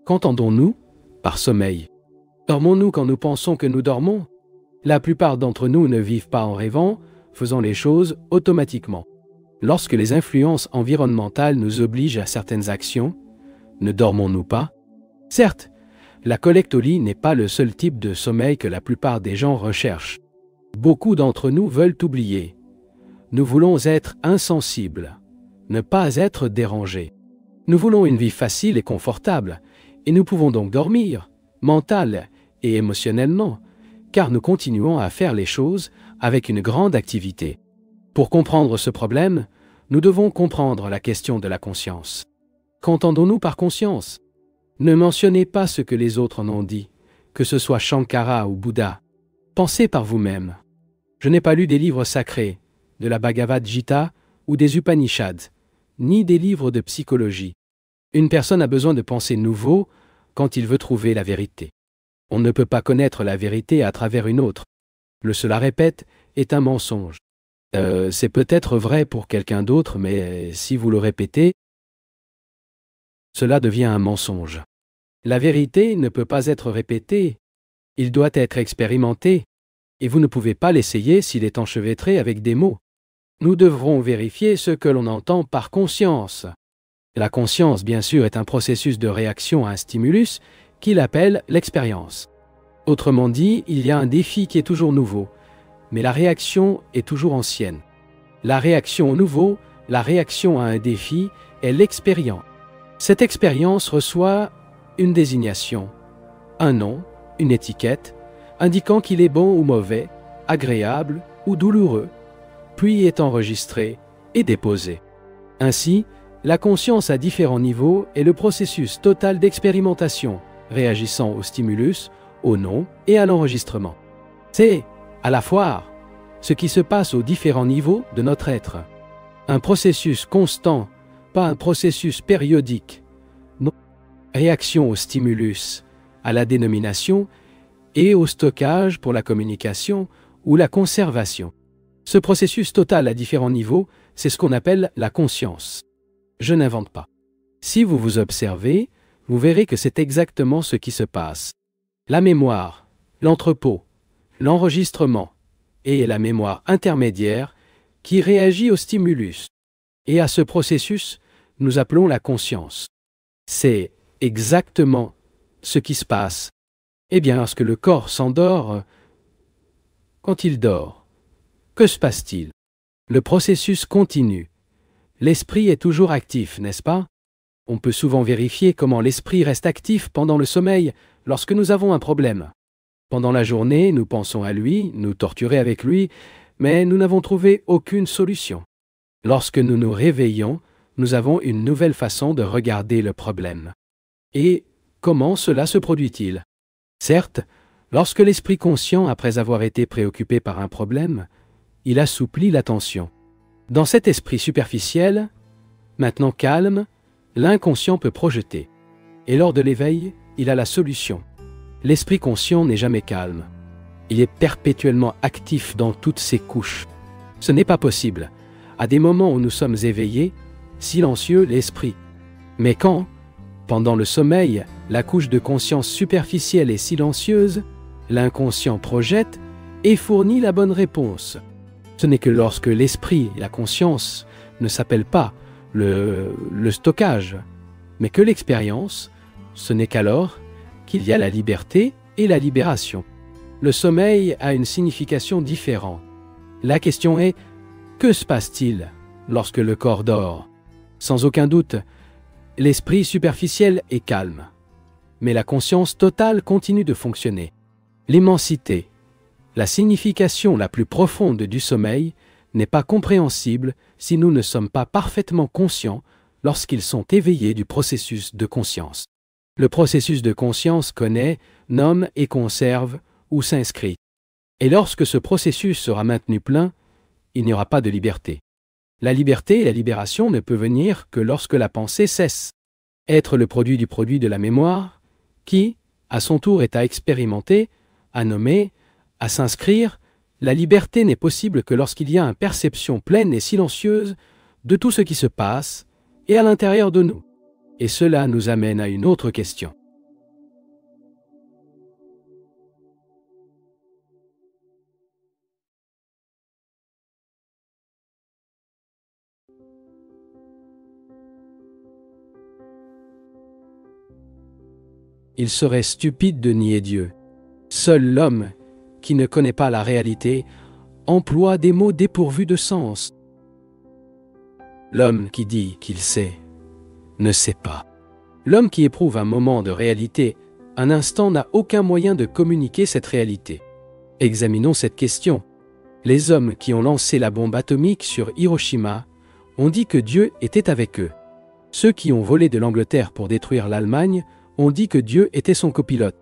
Qu'entendons-nous par sommeil? Dormons-nous quand nous pensons que nous dormons? La plupart d'entre nous ne vivent pas en rêvant, faisant les choses automatiquement. Lorsque les influences environnementales nous obligent à certaines actions, ne dormons-nous pas? Certes, la collecte au lit n'est pas le seul type de sommeil que la plupart des gens recherchent. Beaucoup d'entre nous veulent oublier. Nous voulons être insensibles, ne pas être dérangés. Nous voulons une vie facile et confortable, et nous pouvons donc dormir, mental et émotionnellement, car nous continuons à faire les choses avec une grande activité. Pour comprendre ce problème, nous devons comprendre la question de la conscience. Qu'entendons-nous par conscience? Ne mentionnez pas ce que les autres en ont dit, que ce soit Shankara ou Bouddha. Pensez par vous-même. Je n'ai pas lu des livres sacrés, de la Bhagavad Gita ou des Upanishads, ni des livres de psychologie. Une personne a besoin de pensées nouveaux quand il veut trouver la vérité. On ne peut pas connaître la vérité à travers une autre. Le cela répète est un mensonge. C'est peut-être vrai pour quelqu'un d'autre, mais si vous le répétez, cela devient un mensonge. La vérité ne peut pas être répétée. Il doit être expérimenté, et vous ne pouvez pas l'essayer s'il est enchevêtré avec des mots. Nous devrons vérifier ce que l'on entend par conscience. La conscience, bien sûr, est un processus de réaction à un stimulus qu'il appelle l'expérience. Autrement dit, il y a un défi qui est toujours nouveau, mais la réaction est toujours ancienne. La réaction au nouveau, la réaction à un défi, est l'expérience. Cette expérience reçoit une désignation, un nom, une étiquette, indiquant qu'il est bon ou mauvais, agréable ou douloureux, puis est enregistrée et déposée. Ainsi, la conscience à différents niveaux est le processus total d'expérimentation, réagissant au stimulus, au nom et à l'enregistrement. C'est, à la fois, ce qui se passe aux différents niveaux de notre être. Un processus constant, pas un processus périodique. Non. Réaction au stimulus, à la dénomination et au stockage pour la communication ou la conservation. Ce processus total à différents niveaux, c'est ce qu'on appelle la conscience. Je n'invente pas. Si vous vous observez, vous verrez que c'est exactement ce qui se passe. La mémoire, l'entrepôt, l'enregistrement et la mémoire intermédiaire qui réagit au stimulus. Et à ce processus, nous appelons la conscience. C'est exactement ce qui se passe. Eh bien, lorsque le corps s'endort, quand il dort, que se passe-t-il? Le processus continue. L'esprit est toujours actif, n'est-ce pas? On peut souvent vérifier comment l'esprit reste actif pendant le sommeil lorsque nous avons un problème. Pendant la journée, nous pensons à lui, nous torturer avec lui, mais nous n'avons trouvé aucune solution. Lorsque nous nous réveillons, nous avons une nouvelle façon de regarder le problème. Et comment cela se produit-il? Certes, lorsque l'esprit conscient, après avoir été préoccupé par un problème, il assouplit l'attention. Dans cet esprit superficiel, maintenant calme, l'inconscient peut projeter. Et lors de l'éveil, il a la solution. L'esprit conscient n'est jamais calme. Il est perpétuellement actif dans toutes ses couches. Ce n'est pas possible. À des moments où nous sommes éveillés, silencieux l'esprit. Mais quand, pendant le sommeil, la couche de conscience superficielle est silencieuse, l'inconscient projette et fournit la bonne réponse. Ce n'est que lorsque l'esprit et la conscience ne s'appellent pas le stockage, mais que l'expérience, ce n'est qu'alors qu'il y a la liberté et la libération. Le sommeil a une signification différente. La question est, que se passe-t-il lorsque le corps dort? Sans aucun doute, l'esprit superficiel est calme, mais la conscience totale continue de fonctionner. L'immensité, la signification la plus profonde du sommeil, n'est pas compréhensible si nous ne sommes pas parfaitement conscients lorsqu'ils sont éveillés du processus de conscience. Le processus de conscience connaît, nomme et conserve ou s'inscrit. Et lorsque ce processus sera maintenu plein, il n'y aura pas de liberté. La liberté et la libération ne peuvent venir que lorsque la pensée cesse. Être le produit de la mémoire, qui, à son tour, est à expérimenter, à nommer, à s'inscrire, la liberté n'est possible que lorsqu'il y a une perception pleine et silencieuse de tout ce qui se passe et à l'intérieur de nous. Et cela nous amène à une autre question. Il serait stupide de nier Dieu. Seul l'homme, qui ne connaît pas la réalité, emploie des mots dépourvus de sens. L'homme qui dit qu'il sait, ne sait pas. L'homme qui éprouve un moment de réalité, un instant n'a aucun moyen de communiquer cette réalité. Examinons cette question. Les hommes qui ont lancé la bombe atomique sur Hiroshima ont dit que Dieu était avec eux. Ceux qui ont volé de l'Angleterre pour détruire l'Allemagne ont dit que Dieu était son copilote.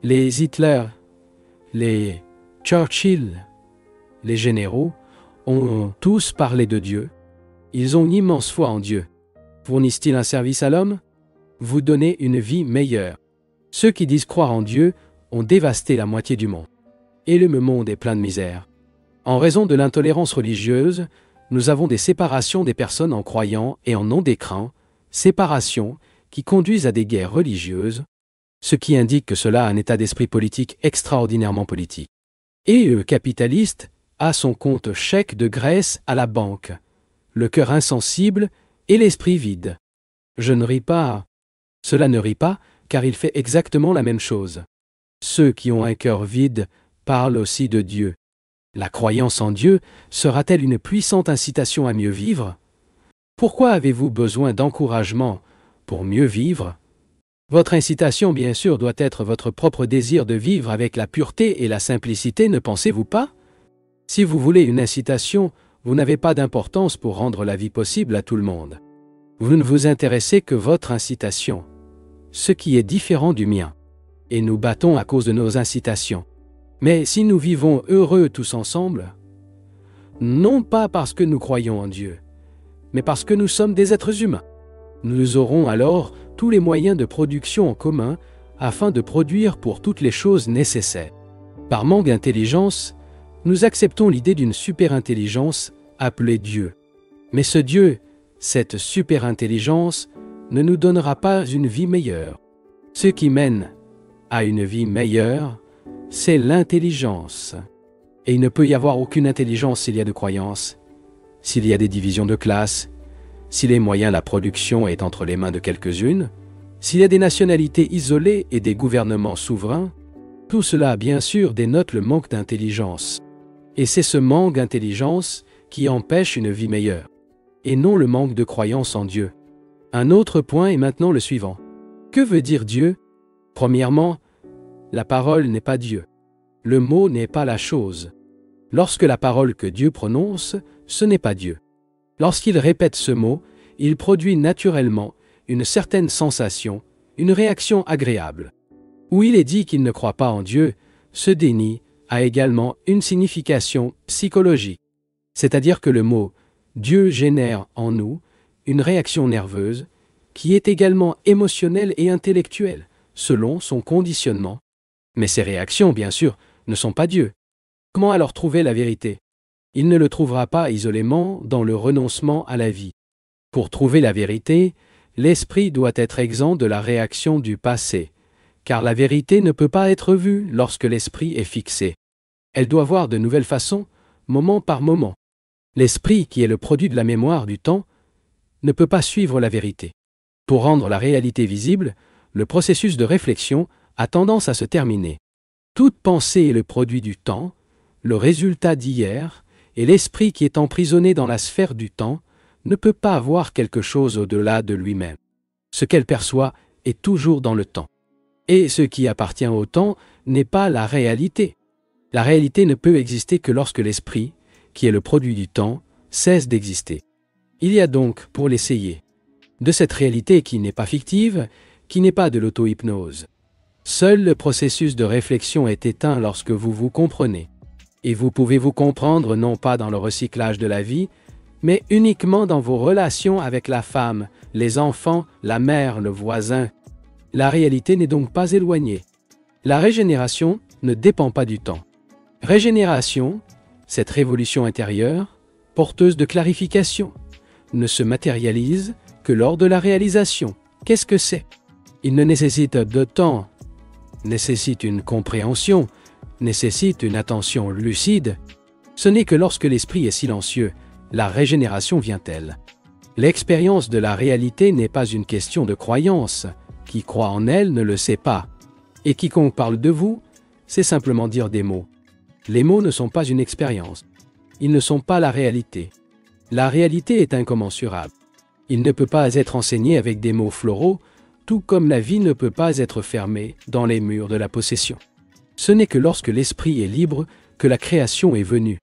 Les Hitler, les Churchill, les généraux ont tous parlé de Dieu. Ils ont une immense foi en Dieu. Fournissent-ils un service à l'homme? Vous donnez une vie meilleure. Ceux qui disent croire en Dieu ont dévasté la moitié du monde. Et le monde est plein de misère. En raison de l'intolérance religieuse, nous avons des séparations des personnes en croyant et en non décrant, séparations qui conduisent à des guerres religieuses, ce qui indique que cela a un état d'esprit politique extraordinairement politique. Et le capitaliste a son compte chèque de graisse à la banque, le cœur insensible et l'esprit vide. Je ne ris pas. Cela ne rit pas, car il fait exactement la même chose. Ceux qui ont un cœur vide parlent aussi de Dieu. La croyance en Dieu sera-t-elle une puissante incitation à mieux vivre? Pourquoi avez-vous besoin d'encouragement pour mieux vivre? Votre incitation, bien sûr, doit être votre propre désir de vivre avec la pureté et la simplicité, ne pensez-vous pas? Si vous voulez une incitation, vous n'avez pas d'importance pour rendre la vie possible à tout le monde. Vous ne vous intéressez que votre incitation, ce qui est différent du mien. Et nous battons à cause de nos incitations. Mais si nous vivons heureux tous ensemble, non pas parce que nous croyons en Dieu, mais parce que nous sommes des êtres humains, nous aurons alors tous les moyens de production en commun afin de produire pour toutes les choses nécessaires. Par manque d'intelligence, nous acceptons l'idée d'une super-intelligence appelée Dieu. Mais ce Dieu, cette super-intelligence, ne nous donnera pas une vie meilleure. Ce qui mène à une vie meilleure, c'est l'intelligence. Et il ne peut y avoir aucune intelligence s'il y a de croyances, s'il y a des divisions de classe, si les moyens de la production est entre les mains de quelques-unes, s'il y a des nationalités isolées et des gouvernements souverains. Tout cela, bien sûr, dénote le manque d'intelligence. Et c'est ce manque d'intelligence qui empêche une vie meilleure, et non le manque de croyance en Dieu. Un autre point est maintenant le suivant. Que veut dire Dieu? Premièrement, la parole n'est pas Dieu. Le mot n'est pas la chose. Lorsque la parole que Dieu prononce, ce n'est pas Dieu. Lorsqu'il répète ce mot, il produit naturellement une certaine sensation, une réaction agréable. Où il est dit qu'il ne croit pas en Dieu, ce déni a également une signification psychologique. C'est-à-dire que le mot « Dieu » génère en nous une réaction nerveuse qui est également émotionnelle et intellectuelle, selon son conditionnement. Mais ces réactions, bien sûr, ne sont pas Dieu. Comment alors trouver la vérité? Il ne le trouvera pas isolément dans le renoncement à la vie. Pour trouver la vérité, l'esprit doit être exempt de la réaction du passé, car la vérité ne peut pas être vue lorsque l'esprit est fixé. Elle doit voir de nouvelles façons, moment par moment. L'esprit, qui est le produit de la mémoire du temps, ne peut pas suivre la vérité. Pour rendre la réalité visible, le processus de réflexion a tendance à se terminer. Toute pensée est le produit du temps, le résultat d'hier, et l'esprit qui est emprisonné dans la sphère du temps ne peut pas voir quelque chose au-delà de lui-même. Ce qu'elle perçoit est toujours dans le temps. Et ce qui appartient au temps n'est pas la réalité. La réalité ne peut exister que lorsque l'esprit, qui est le produit du temps, cesse d'exister. Il y a donc, pour l'essayer, de cette réalité qui n'est pas fictive, qui n'est pas de l'auto-hypnose. Seul le processus de réflexion est éteint lorsque vous vous comprenez. Et vous pouvez vous comprendre non pas dans le recyclage de la vie, mais uniquement dans vos relations avec la femme, les enfants, la mère, le voisin. La réalité n'est donc pas éloignée. La régénération ne dépend pas du temps. Régénération, cette révolution intérieure, porteuse de clarification, ne se matérialise que lors de la réalisation. Qu'est-ce que c'est? Il ne nécessite de temps, nécessite une compréhension, nécessite une attention lucide. Ce n'est que lorsque l'esprit est silencieux, la régénération vient-elle. L'expérience de la réalité n'est pas une question de croyance. Qui croit en elle ne le sait pas. Et quiconque parle de vous, c'est simplement dire des mots. Les mots ne sont pas une expérience. Ils ne sont pas la réalité. La réalité est incommensurable. Il ne peut pas être enseigné avec des mots floraux, tout comme la vie ne peut pas être fermée dans les murs de la possession. Ce n'est que lorsque l'esprit est libre que la création est venue.